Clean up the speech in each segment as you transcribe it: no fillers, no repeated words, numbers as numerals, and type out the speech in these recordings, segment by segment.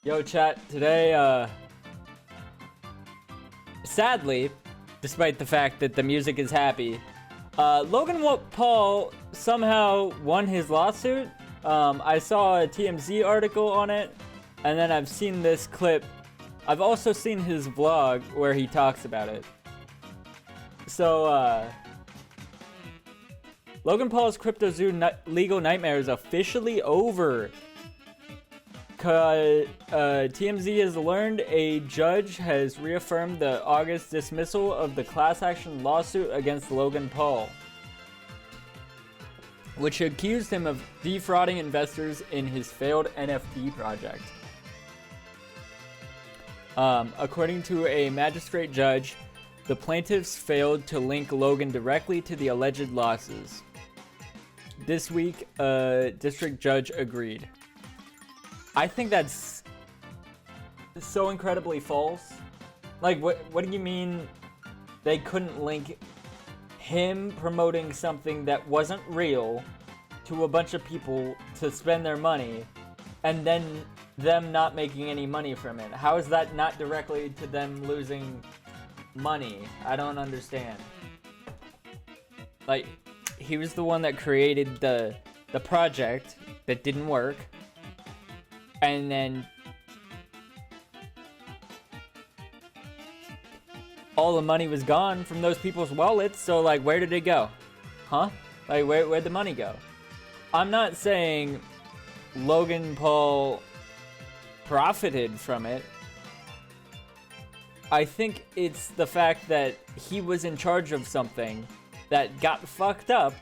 Yo, chat, today, sadly, despite the fact that the music is happy, Logan Paul somehow won his lawsuit. I saw a TMZ article on it, and then I've seen this clip. I've also seen his vlog where he talks about it. So, Logan Paul's Crypto Zoo legal nightmare is officially over. TMZ has learned a judge has reaffirmed the August dismissal of the class action lawsuit against Logan Paul, which accused him of defrauding investors in his failed NFT project. According to a magistrate judge, the plaintiffs failed to link Logan directly to the alleged losses. This week, a district judge agreed. I think that's so incredibly false. Like, what do you mean they couldn't link him promoting something that wasn't real to a bunch of people to spend their money and then them not making any money from it? How is that not directly to them losing money? I don't understand. Like, he was the one that created the project that didn't work. And then all the money was gone from those people's wallets. So, like, where did it go? Huh? Like, where'd the money go? I'm not saying Logan Paul profited from it. I think it's the fact that he was in charge of something that got fucked up,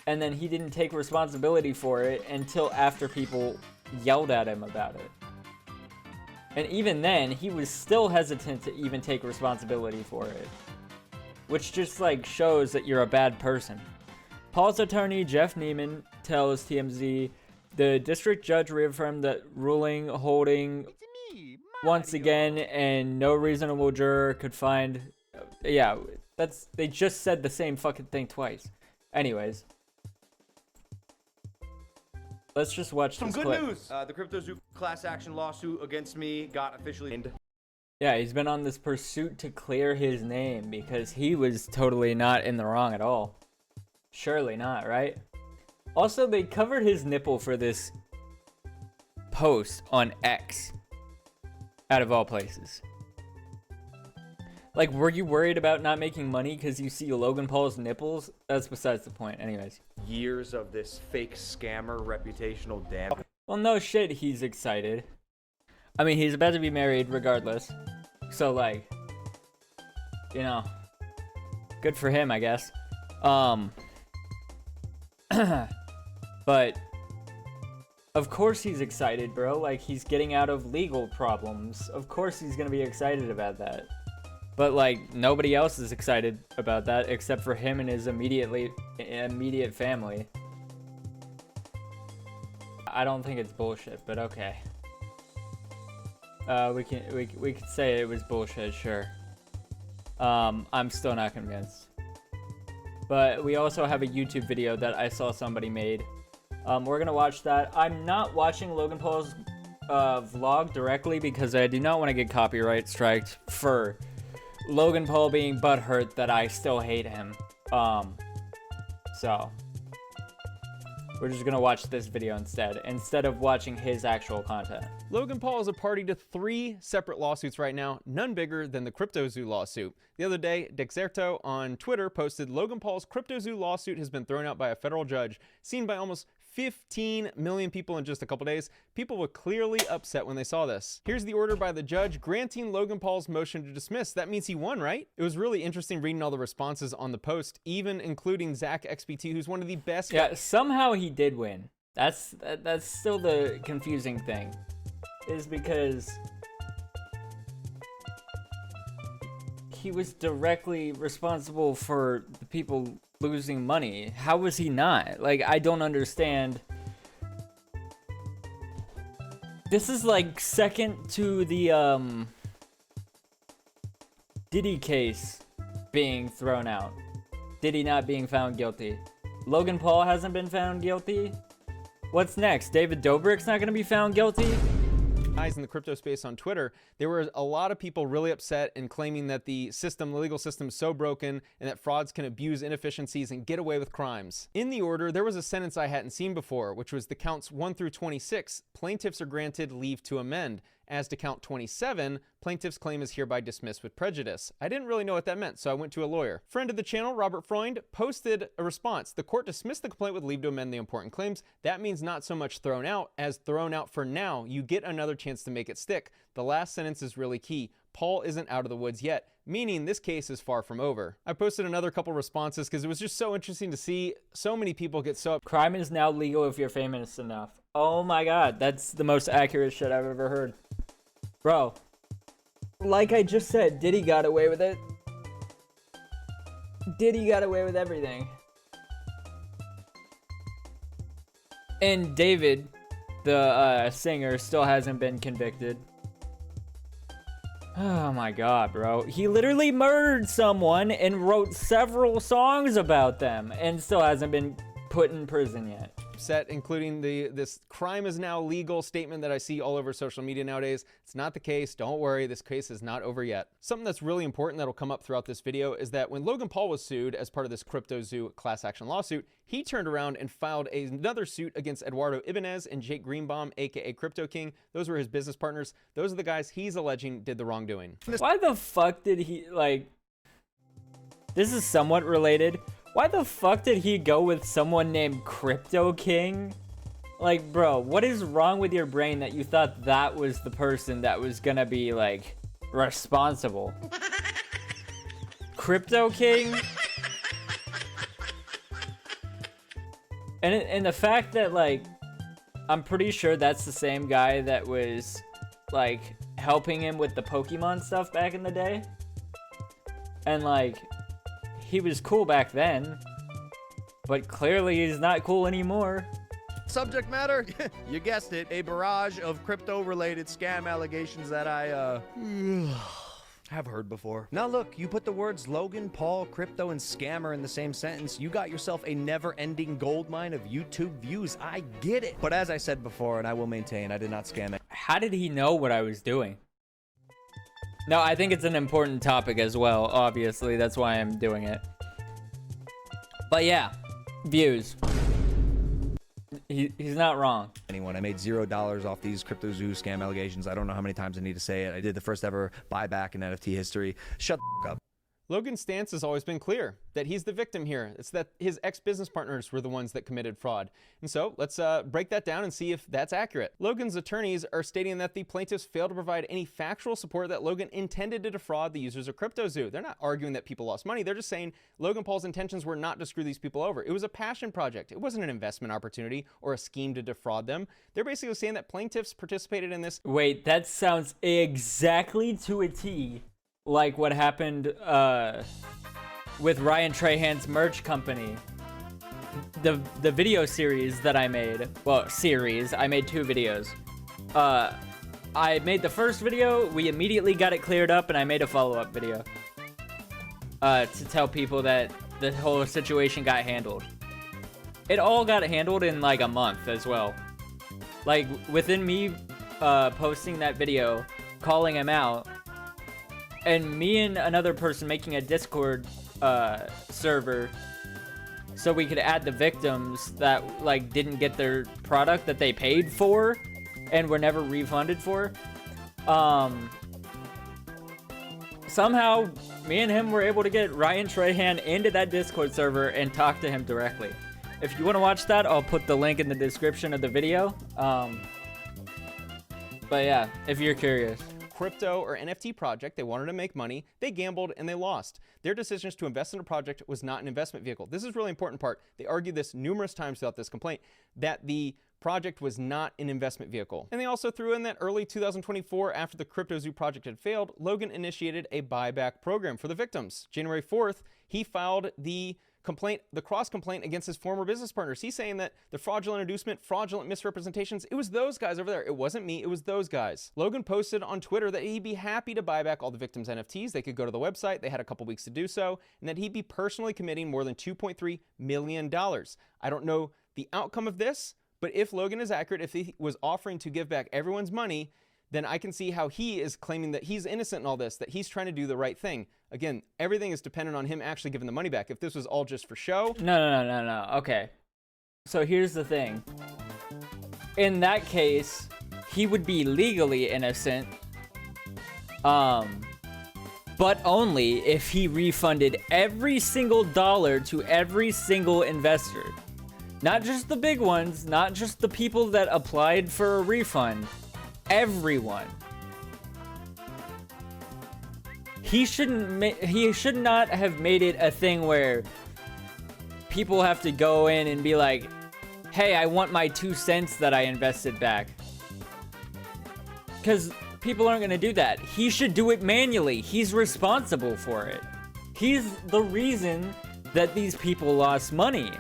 and then he didn't take responsibility for it until after people yelled at him about it. And even then, he was still hesitant to even take responsibility for it, which just like shows that you're a bad person. Paul's attorney Jeff Neiman tells TMZ the district judge reaffirmed that ruling, holding once again, and no reasonable juror could find. Yeah, they just said the same fucking thing twice. Anyways, let's just watch some this good clip. news. The Crypto Zoo class action lawsuit against me got officially ended. Yeah, he's been on this pursuit to clear his name because he was totally not in the wrong at all. Surely not, right? Also, they covered his nipple for this post on X, out of all places. Like, were you worried about not making money because you see Logan Paul's nipples? That's besides the point. Anyways. Years of this fake scammer reputational damage. Well, no shit, he's excited. I mean, he's about to be married regardless. So, like, you know, good for him, I guess. But, of course he's excited, bro. Like, he's getting out of legal problems. Of course he's gonna be excited about that. But, like, nobody else is excited about that except for him and his immediate family. I don't think it's bullshit, but okay. We could say it was bullshit, sure. I'm still not convinced. But we also have a YouTube video that I saw somebody made. We're gonna watch that. I'm not watching Logan Paul's vlog directly because I do not want to get copyright striked for Logan Paul being butthurt that I still hate him. So we're just gonna watch this video instead of watching his actual content. Logan Paul is a party to 3 separate lawsuits right now, none bigger than the Crypto Zoo lawsuit. The other day, Dexerto on Twitter posted Logan Paul's Crypto Zoo lawsuit has been thrown out by a federal judge, seen by almost 15 million people in just a couple days. People were clearly upset when they saw this. Here's the order by the judge granting Logan Paul's motion to dismiss. That means he won, right? It was really interesting reading all the responses on the post, even including Zach XBT, who's one of the best. Yeah, somehow he did win. That's still the confusing thing, is because he was directly responsible for the people losing money. How was he not? Like, I don't understand. This is like second to the Diddy case being thrown out. Diddy not being found guilty. Logan Paul hasn't been found guilty. What's next? David Dobrik's not gonna be found guilty? rise in the crypto space on Twitter, there were a lot of people really upset and claiming that the legal system is so broken and that frauds can abuse inefficiencies and get away with crimes. In the order, there was a sentence I hadn't seen before, which was the counts 1 through 26, plaintiffs are granted leave to amend. As to count 27, plaintiff's claim is hereby dismissed with prejudice. I didn't really know what that meant, so I went to a lawyer. Friend of the channel, Robert Freund, posted a response. The court dismissed the complaint with leave to amend the important claims. That means not so much thrown out as thrown out for now. You get another chance to make it stick. The last sentence is really key. Paul isn't out of the woods yet, meaning this case is far from over. I posted another couple responses because it was just so interesting to see so many people get so upset. Crime is now legal if you're famous enough. Oh my god, that's the most accurate shit I've ever heard. Bro, like I just said, Diddy got away with it. Diddy got away with everything. And David, the singer, still hasn't been convicted. Oh my god, bro. He literally murdered someone and wrote several songs about them and still hasn't been put in prison yet. Upset, including this crime is now legal statement that I see all over social media nowadays. It's not the case. Don't worry, this case is not over yet. Something that's really important that'll come up throughout this video is that when Logan Paul was sued as part of this CryptoZoo class action lawsuit, he turned around and filed another suit against Eduardo Ibanez and Jake Greenbaum, aka Crypto King. Those were his business partners. Those are the guys he's alleging did the wrongdoing. Why the fuck did he, like, this is somewhat related. Why the fuck did he go with someone named Crypto King? Like, bro, what is wrong with your brain that you thought that was the person that was gonna be, like, responsible? Crypto King? And the fact that, like, I'm pretty sure that's the same guy that was, like, helping him with the Pokemon stuff back in the day. And, like, he was cool back then, but clearly he's not cool anymore. Subject matter? You guessed it. A barrage of crypto-related scam allegations that I, have heard before. Now look, you put the words Logan, Paul, crypto, and scammer in the same sentence, you got yourself a never-ending goldmine of YouTube views. I get it. But as I said before, and I will maintain, I did not scam it. How did he know what I was doing? No, I think it's an important topic as well, obviously. That's why I'm doing it. But yeah, views. He's not wrong. Anyone, I made $0 off these CryptoZoo scam allegations. I don't know how many times I need to say it. I did the first ever buyback in NFT history. Shut the up. Logan's stance has always been clear, that he's the victim here. It's that his ex-business partners were the ones that committed fraud. And so let's break that down and see if that's accurate. Logan's attorneys are stating that the plaintiffs failed to provide any factual support that Logan intended to defraud the users of CryptoZoo. They're not arguing that people lost money. They're just saying Logan Paul's intentions were not to screw these people over. It was a passion project. It wasn't an investment opportunity or a scheme to defraud them. They're basically saying that plaintiffs participated in this. Wait, that sounds exactly to a T like what happened with Ryan Trahan's merch company. The video series that I made, well, I made 2 videos. I made the first video, we immediately got it cleared up, and I made a follow-up video to tell people that the whole situation got handled. It all got handled in like a month as well. Like within me posting that video, calling him out, and me and another person making a Discord server so we could add the victims that like didn't get their product that they paid for and were never refunded for. Somehow me and him were able to get Ryan Trahan into that Discord server and talk to him directly. If you want to watch that, I'll put the link in the description of the video. But yeah, if you're curious. Crypto or NFT project. They wanted to make money. They gambled and they lost. Their decisions to invest in a project was not an investment vehicle. This is a really important part. They argued this numerous times throughout this complaint, that the project was not an investment vehicle. And they also threw in that early 2024, after the CryptoZoo project had failed, Logan initiated a buyback program for the victims. January 4th, he filed the cross complaint against his former business partners. He's saying that the fraudulent inducement, fraudulent misrepresentations, it was those guys over there. It wasn't me, it was those guys. Logan posted on Twitter that he'd be happy to buy back all the victims' NFTs. They could go to the website. They had a couple weeks to do so, and that he'd be personally committing more than $2.3 million. I don't know the outcome of this, but if Logan is accurate, if he was offering to give back everyone's money, then I can see how he is claiming that he's innocent in all this, that he's trying to do the right thing. Again, everything is dependent on him actually giving the money back. If this was all just for show... No. Okay. So here's the thing. In that case, he would be legally innocent. But only if he refunded every single dollar to every single investor. Not just the big ones, not just the people that applied for a refund. Everyone. He should not have made it a thing where people have to go in and be like, hey, I want my 2 cents that I invested back. Because people aren't going to do that. He should do it manually. He's responsible for it. He's the reason that these people lost money.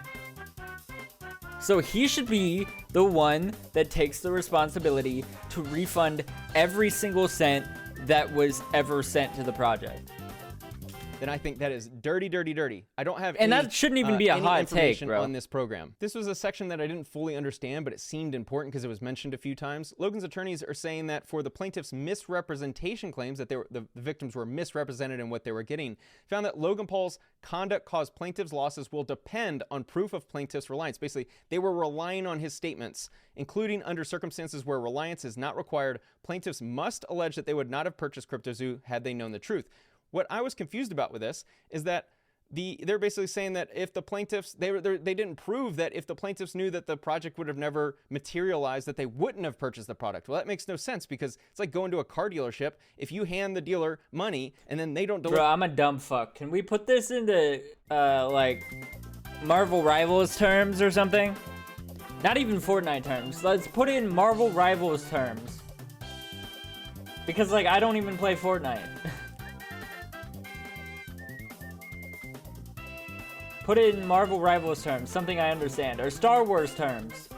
So he should be the one that takes the responsibility to refund every single cent that was ever sent to the project. Then I think that is dirty, dirty, dirty. I don't have and any, that shouldn't even be a hot take, bro. On this program. This was a section that I didn't fully understand, but it seemed important because it was mentioned a few times. Logan's attorneys are saying that for the plaintiff's misrepresentation claims, that the victims were misrepresented in what they were getting, found that Logan Paul's conduct caused plaintiff's losses will depend on proof of plaintiff's reliance. Basically, they were relying on his statements, including under circumstances where reliance is not required. Plaintiffs must allege that they would not have purchased CryptoZoo had they known the truth. What I was confused about with this is that they're basically saying that if the plaintiffs, they didn't prove that if the plaintiffs knew that the project would have never materialized, that they wouldn't have purchased the product. Well, that makes no sense because it's like going to a car dealership. If you hand the dealer money and then they don't deliver. Bro, I'm a dumb fuck. Can we put this into, like, Marvel Rivals terms or something? Not even Fortnite terms. Let's put it in Marvel Rivals terms. Because, like, I don't even play Fortnite. Put it in Marvel Rivals terms, something I understand, or Star Wars terms.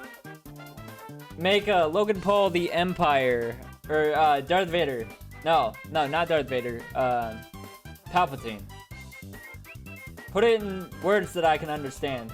Make Logan Paul the Empire, or Darth Vader. No, not Darth Vader. Palpatine. Put it in words that I can understand.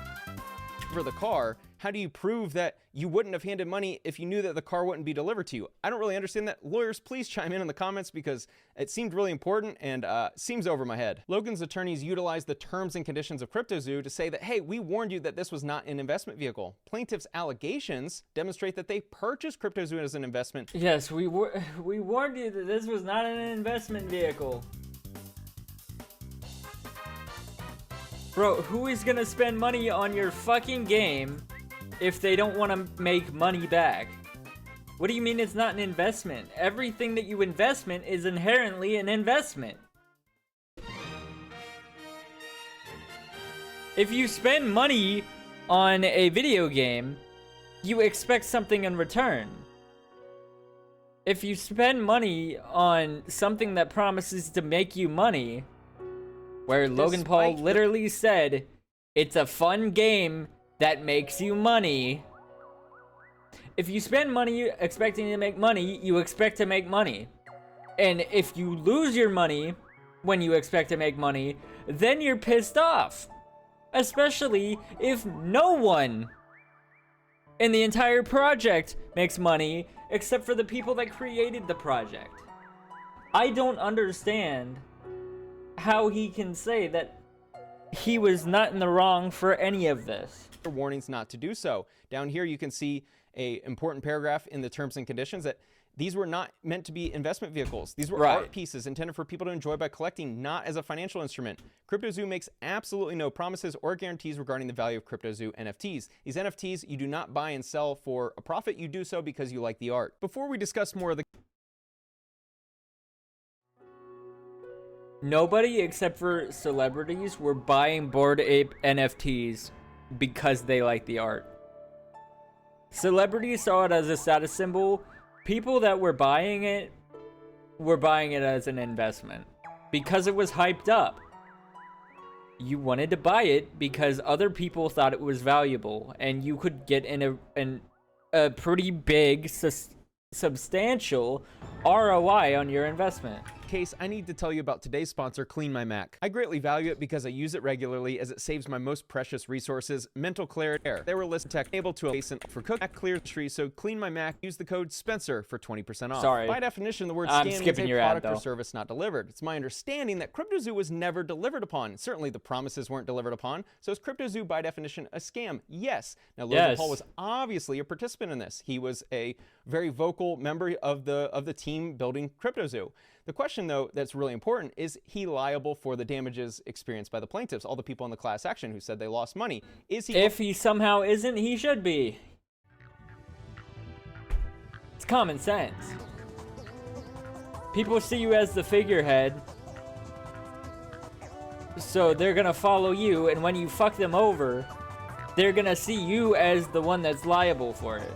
For the car, how do you prove that you wouldn't have handed money if you knew that the car wouldn't be delivered to you? I don't really understand that. Lawyers, please chime in the comments because it seemed really important and seems over my head. Logan's attorneys utilized the terms and conditions of CryptoZoo to say that, hey, we warned you that this was not an investment vehicle. Plaintiff's allegations demonstrate that they purchased CryptoZoo as an investment. Yes, we warned you that this was not an investment vehicle. Bro, who is gonna spend money on your fucking game if they don't want to make money back? What do you mean it's not an investment? Everything that you investment is inherently an investment. If you spend money on a video game, you expect something in return. If you spend money on something that promises to make you money, where Logan Paul literally said, it's a fun game that makes you money. If you spend money expecting to make money, you expect to make money. And if you lose your money when you expect to make money, then you're pissed off. Especially if no one in the entire project makes money except for the people that created the project. I don't understand how he can say that he was not in the wrong for any of this. Warnings not to do so. Down here you can see a important paragraph in the terms and conditions that these were not meant to be investment vehicles. These were art pieces intended for people to enjoy by collecting, not as a financial instrument. CryptoZoo makes absolutely no promises or guarantees regarding the value of CryptoZoo NFTs. These NFTs you do not buy and sell for a profit. You do so because you like the art. Before we discuss more of the Nobody except for celebrities were buying Bored Ape NFTs because they like the art. Celebrities saw it as a status symbol. People that were buying it as an investment because it was hyped up. You wanted to buy it because other people thought it was valuable and you could get in a pretty big substantial ROI on your investment. case, I need to tell you about today's sponsor, Clean My Mac. I greatly value it because I use it regularly as it saves my most precious resources, mental clarity. They were listed tech able to for cook Mac clear tree, so Clean My Mac, use the code Spencer for 20% off. Sorry. By definition, the word I'm scam means skipping a your product ad, or though. service not delivered. It's my understanding that CryptoZoo was never delivered upon. Certainly the promises weren't delivered upon. So is CryptoZoo by definition a scam? Yes. Now Logan Paul was obviously a participant in this. He was a very vocal member of the team building CryptoZoo. The question, though, that's really important is he liable for the damages experienced by the plaintiffs, all the people in the class action who said they lost money? Is he? If he somehow isn't, he should be. It's common sense. People see you as the figurehead, so they're gonna follow you, and when you fuck them over, they're gonna see you as the one that's liable for it.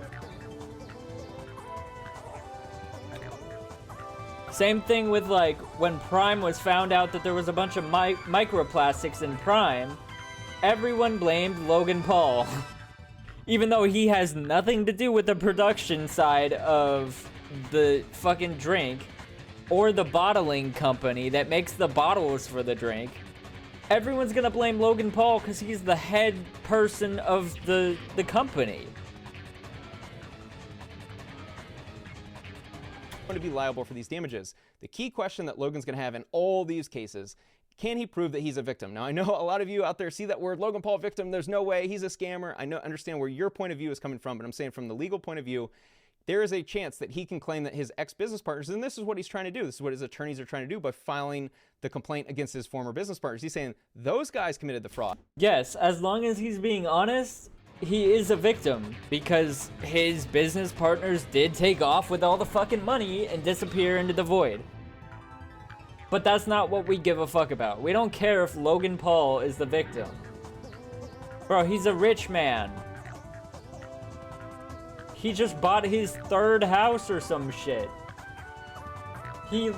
Same thing with, like, when Prime was found out that there was a bunch of microplastics in Prime, everyone blamed Logan Paul. Even though he has nothing to do with the production side of the fucking drink, or the bottling company that makes the bottles for the drink. Everyone's gonna blame Logan Paul because he's the head person of the company. To be liable for these damages. The key question that Logan's going to have in all these cases, can he prove that he's a victim? Now, I know a lot of you out there see that word, Logan Paul victim, there's no way, he's a scammer. I understand where your point of view is coming from, but I'm saying from the legal point of view, there is a chance that he can claim that his ex-business partners, and this is what he's trying to do, this is what his attorneys are trying to do by filing the complaint against his former business partners. He's saying those guys committed the fraud. Yes, as long as he's being honest, he is a victim because his business partners did take off with all the fucking money and disappear into the void. But that's not what we give a fuck about. We don't care if Logan Paul is the victim. Bro, he's a rich man. He just bought his third house or some shit. He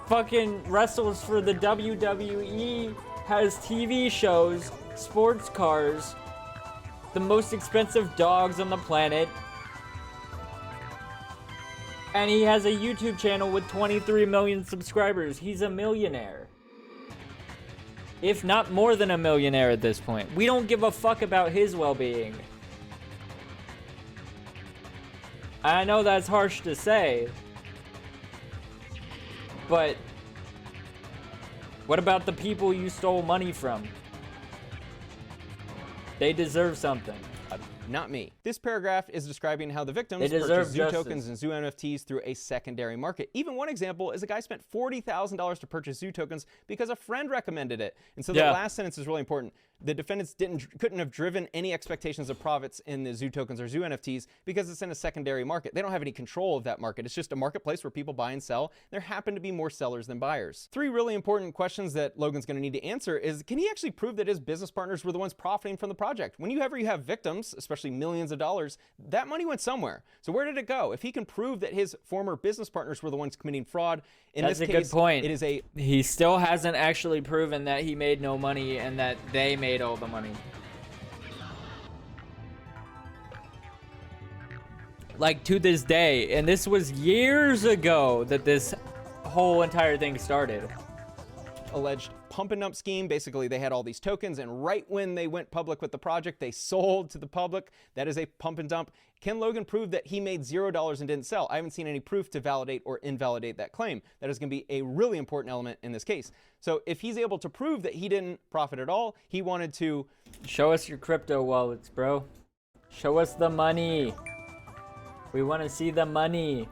fucking wrestles for the WWE, has TV shows, sports cars, the most expensive dogs on the planet, and he has a YouTube channel with 23 million subscribers. He's a millionaire. If not more than a millionaire at this point. We don't give a fuck about his well-being. I know that's harsh to say, but what about the people you stole money from? They deserve something. Not me. This paragraph is describing how the victims They deserve purchased Zoo justice. tokens and Zoo NFTs through a secondary market. Even one example is a guy spent $40,000 to purchase Zoo tokens because a friend recommended it. And so the last sentence is really important. The defendants couldn't have driven any expectations of profits in the Zoo tokens or Zoo NFTs because it's in a secondary market. They don't have any control of that market. It's just a marketplace where people buy and sell. There happen to be more sellers than buyers. Three really important questions that Logan's going to need to answer is, can he actually prove that his business partners were the ones profiting from the project? Whenever you have victims, especially millions of dollars, that money went somewhere. So where did it go? If he can prove that his former business partners were the ones committing fraud, in That's this a case, good point. it is a... He still hasn't actually proven that he made no money and that they made all the money. Like, to this day, and this was years ago that this whole entire thing started. alleged pump and dump scheme. Basically, they had all these tokens, and right when they went public with the project, they sold to the public. That is a pump and dump. Can Logan prove that he made $0 and didn't sell? I haven't seen any proof to validate or invalidate that claim. That is going to be a really important element in this case. So if he's able to prove that he didn't profit at all, he wanted to... Show us your crypto wallets, bro. Show us the money. We want to see the money.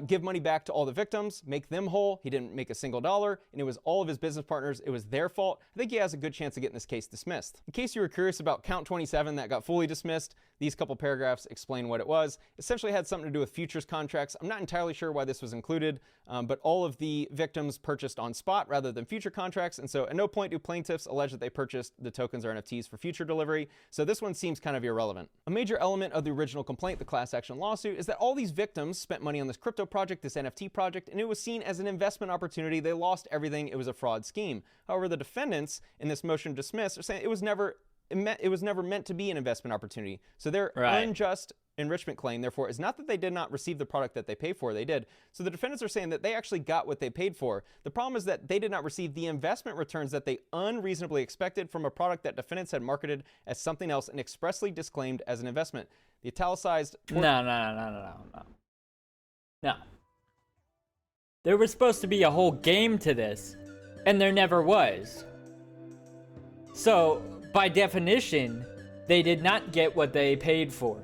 Give money back to all the victims, make them whole. He didn't make a single dollar, and it was all of his business partners. It was their fault. I think he has a good chance of getting this case dismissed. In case you were curious about count 27 that got fully dismissed, these couple paragraphs explain what it was. Essentially had something to do with futures contracts. I'm not entirely sure why this was included, but all of the victims purchased on spot rather than future contracts, and so at no point do plaintiffs allege that they purchased the tokens or NFTs for future delivery, so this one seems kind of irrelevant. A major element of the original complaint, the class action lawsuit, is that all these victims spent money on this crypto project, this NFT project, and it was seen as an investment opportunity. They lost everything. It was a fraud scheme. However, the defendants in this motion to dismiss are saying it was never it was never meant to be an investment opportunity. So their unjust enrichment claim, therefore, is not that they did not receive the product that they paid for. They did. So the defendants are saying that they actually got what they paid for. The problem is that they did not receive the investment returns that they unreasonably expected from a product that defendants had marketed as something else and expressly disclaimed as an investment. The italicized... No. There was supposed to be a whole game to this, and there never was. So, by definition, they did not get what they paid for.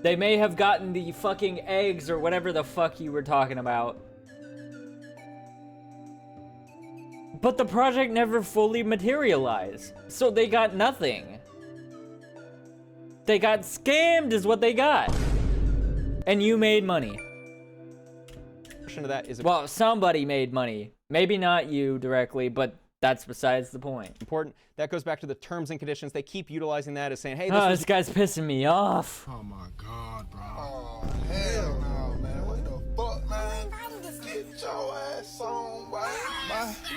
They may have gotten the fucking eggs or whatever the fuck you were talking about. But the project never fully materialized, so they got nothing. They got scammed is what they got. And you made money. Of that is well, somebody made money. Maybe not you directly, but that's besides the point. Important. That goes back to the terms and conditions. They keep utilizing that as saying, hey, this guy's pissing me off. Oh my God, bro. Oh, hell no, man. What the fuck, man? Get your ass on, boy.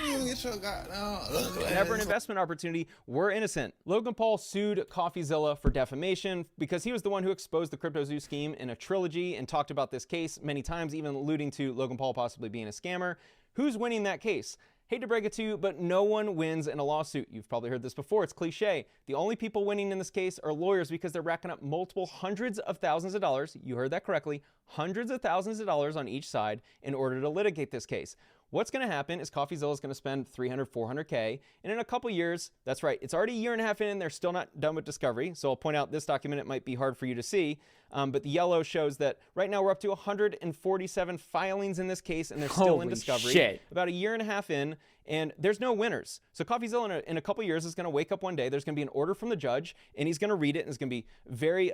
You get your goddamn never an investment opportunity. We're innocent. Logan Paul sued CoffeeZilla for defamation because he was the one who exposed the CryptoZoo scheme in a trilogy and talked about this case many times, even alluding to Logan Paul possibly being a scammer. Who's winning that case? Hate to break it to you, but no one wins in a lawsuit. You've probably heard this before. It's cliche. The only people winning in this case are lawyers because they're racking up multiple hundreds of thousands of dollars. You heard that correctly. Hundreds of thousands of dollars on each side in order to litigate this case. What's going to happen is CoffeeZilla is going to spend $300, $400K, and in a couple years, that's right, it's already a year and a half in, they're still not done with discovery, so I'll point out this document, it might be hard for you to see, but the yellow shows that right now we're up to 147 filings in this case, and they're still in discovery. Shit. About a year and a half in, and there's no winners. So CoffeeZilla in a couple years is going to wake up one day, there's going to be an order from the judge, and he's going to read it, and it's going to be very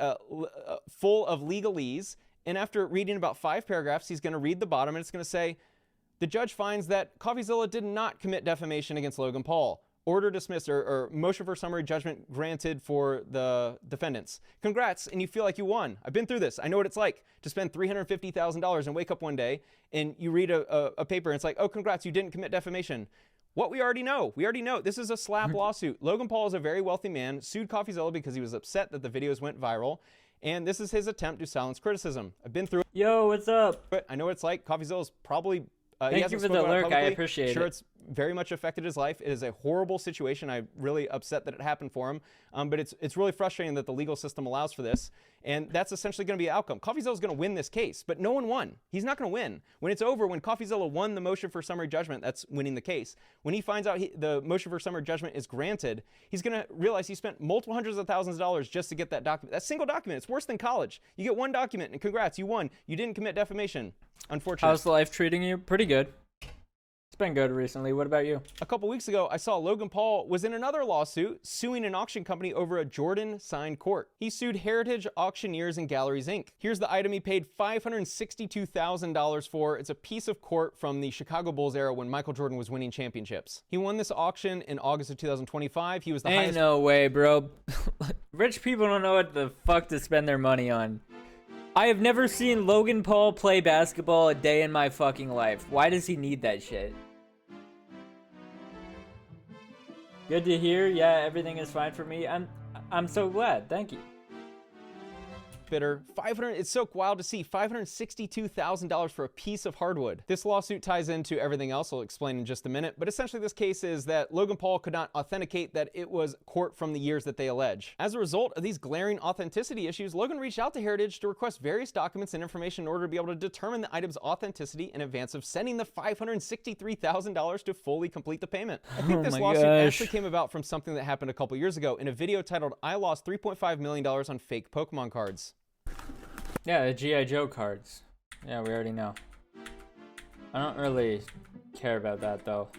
full of legalese, and after reading about 5 paragraphs, he's going to read the bottom, and it's going to say, the judge finds that CoffeeZilla did not commit defamation against Logan Paul. Order dismissed or motion for summary judgment granted for the defendants. Congrats, and you feel like you won. I've been through this. I know what it's like to spend $350,000 and wake up one day and you read a paper and it's like, oh, congrats, you didn't commit defamation. What we already know. This is a slap lawsuit. Logan Paul is a very wealthy man, sued CoffeeZilla because he was upset that the videos went viral. And this is his attempt to silence criticism. I've been through it. Yo, what's up? But I know what it's like. CoffeeZilla's probably... Thank you for the lurk. I appreciate it. Sure, it's very much affected his life. It is a horrible situation. I'm really upset that it happened for him. But it's really frustrating that the legal system allows for this. And that's essentially going to be the outcome. CoffeeZilla is going to win this case, but no one won. He's not going to win. When it's over, when CoffeeZilla won the motion for summary judgment, that's winning the case. When he finds out the motion for summary judgment is granted, he's going to realize he spent multiple hundreds of thousands of dollars just to get that document. That single document, it's worse than college. You get one document and congrats, you won. You didn't commit defamation. Unfortunately. How's life treating you? Pretty good. It's been good recently. What about you? A couple weeks ago, I saw Logan Paul was in another lawsuit suing an auction company over a Jordan signed court. He sued Heritage Auctioneers and Galleries, Inc. Here's the item he paid $562,000 for. It's a piece of court from the Chicago Bulls era when Michael Jordan was winning championships. He won this auction in August of 2025. He was the highest... Ain't no way, bro. Rich people don't know what the fuck to spend their money on. I have never seen Logan Paul play basketball a day in my fucking life. Why does he need that shit? Good to hear. Yeah, everything is fine for me. I'm so glad. Thank you. Bidder, it's so wild to see $562,000 for a piece of hardwood. This lawsuit ties into everything else I'll explain in just a minute, but essentially this case is that Logan Paul could not authenticate that it was court from the years that they allege. As a result of these glaring authenticity issues, Logan reached out to Heritage to request various documents and information in order to be able to determine the item's authenticity in advance of sending the $563,000 to fully complete the payment. I think this lawsuit actually came about from something that happened a couple years ago in a video titled, "I lost $3.5 million on fake Pokemon cards." Yeah, the G.I. Joe cards. Yeah, we already know. I don't really care about that, though.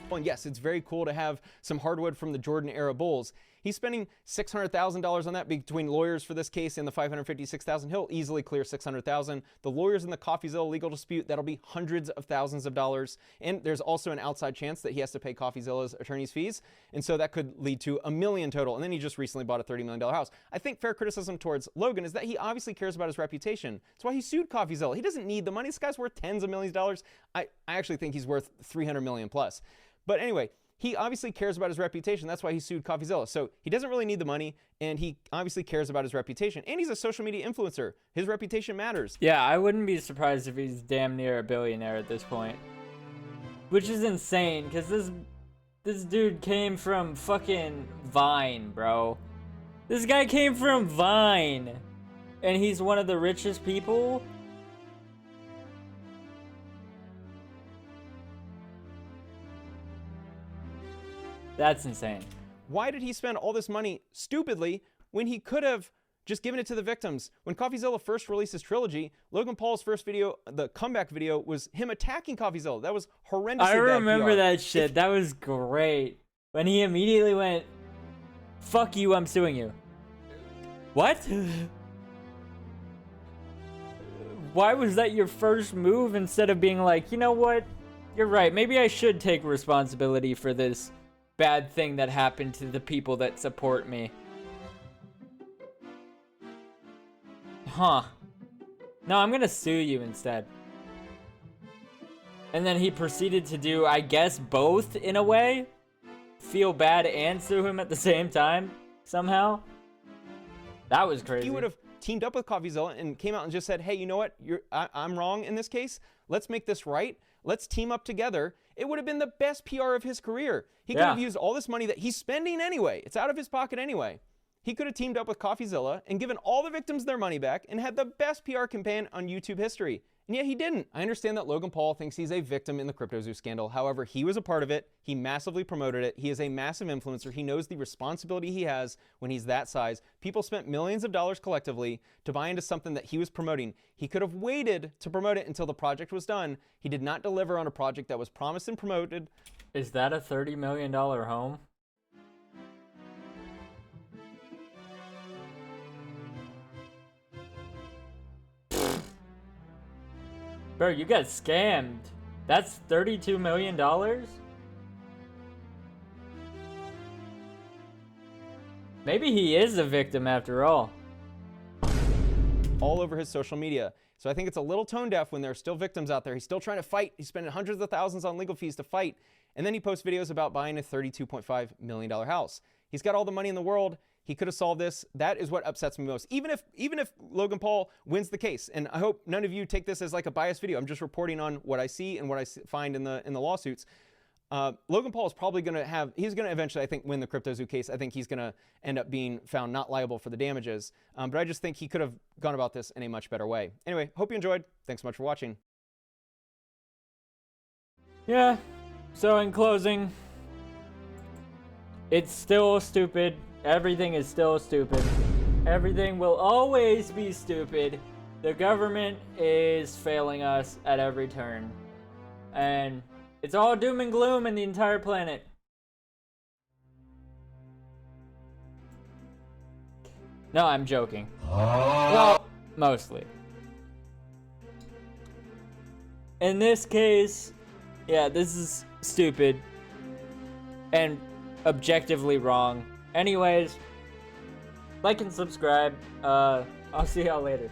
Well, and yes, it's very cool to have some hardwood from the Jordan era Bulls. He's spending $600,000 on that between lawyers for this case and the $556,000. He'll easily clear $600,000. The lawyers in the CoffeeZilla legal dispute, that'll be hundreds of thousands of dollars. And there's also an outside chance that he has to pay CoffeeZilla's attorney's fees. And so that could lead to $1 million total. And then he just recently bought a $30 million house. I think fair criticism towards Logan is that he obviously cares about his reputation. That's why he sued CoffeeZilla. He doesn't need the money. This guy's worth tens of millions of dollars. I actually think he's worth $300 million plus. But anyway, he obviously cares about his reputation. That's why he sued CoffeeZilla. So he doesn't really need the money, and he obviously cares about his reputation. And he's a social media influencer. His reputation matters. Yeah, I wouldn't be surprised if he's damn near a billionaire at this point. Which is insane, because this dude came from fucking Vine, bro. This guy came from Vine. And he's one of the richest people? That's insane. Why did he spend all this money stupidly when he could have just given it to the victims? When CoffeeZilla first released his trilogy, Logan Paul's first video, the comeback video, was him attacking CoffeeZilla. That was horrendous. I remember that shit. That was great. When he immediately went, "Fuck you, I'm suing you." What? Why was that your first move instead of being like, you know what? You're right. Maybe I should take responsibility for this bad thing that happened to the people that support me. Huh. No, I'm gonna sue you instead. And then he proceeded to do, I guess, both in a way. Feel bad and sue him at the same time, somehow. That was crazy. He would have teamed up with CoffeeZilla and came out and just said, hey, you know what? I'm wrong in this case. Let's make this right. Let's team up together. It would have been the best PR of his career. He could have used all this money that he's spending anyway. It's out of his pocket anyway. He could have teamed up with CoffeeZilla and given all the victims their money back and had the best PR campaign on YouTube history. And yet he didn't. I understand that Logan Paul thinks he's a victim in the CryptoZoo scandal. However, he was a part of it. He massively promoted it. He is a massive influencer. He knows the responsibility he has when he's that size. People spent millions of dollars collectively to buy into something that he was promoting. He could have waited to promote it until the project was done. He did not deliver on a project that was promised and promoted. Is that a $30 million home? Bro, you got scammed. That's $32 million? Maybe he is a victim after all. All over his social media. So I think it's a little tone deaf when there are still victims out there. He's still trying to fight. He's spending hundreds of thousands on legal fees to fight. And then he posts videos about buying a $32.5 million house. He's got all the money in the world. He could have solved this. That is what upsets me most. Even if Logan Paul wins the case, and I hope none of you take this as like a biased video. I'm just reporting on what I see and what I find in the lawsuits. Logan Paul is probably going to he's going to eventually, I think, win the CryptoZoo case. I think he's going to end up being found not liable for the damages. But I just think he could have gone about this in a much better way. Anyway, hope you enjoyed. Thanks so much for watching. Yeah. So in closing, it's still stupid. Everything is still stupid. Everything will always be stupid. The government is failing us at every turn. And it's all doom and gloom in the entire planet. No, I'm joking. Well, mostly. In this case, yeah, this is stupid and objectively wrong. Anyways, like and subscribe. I'll see y'all later.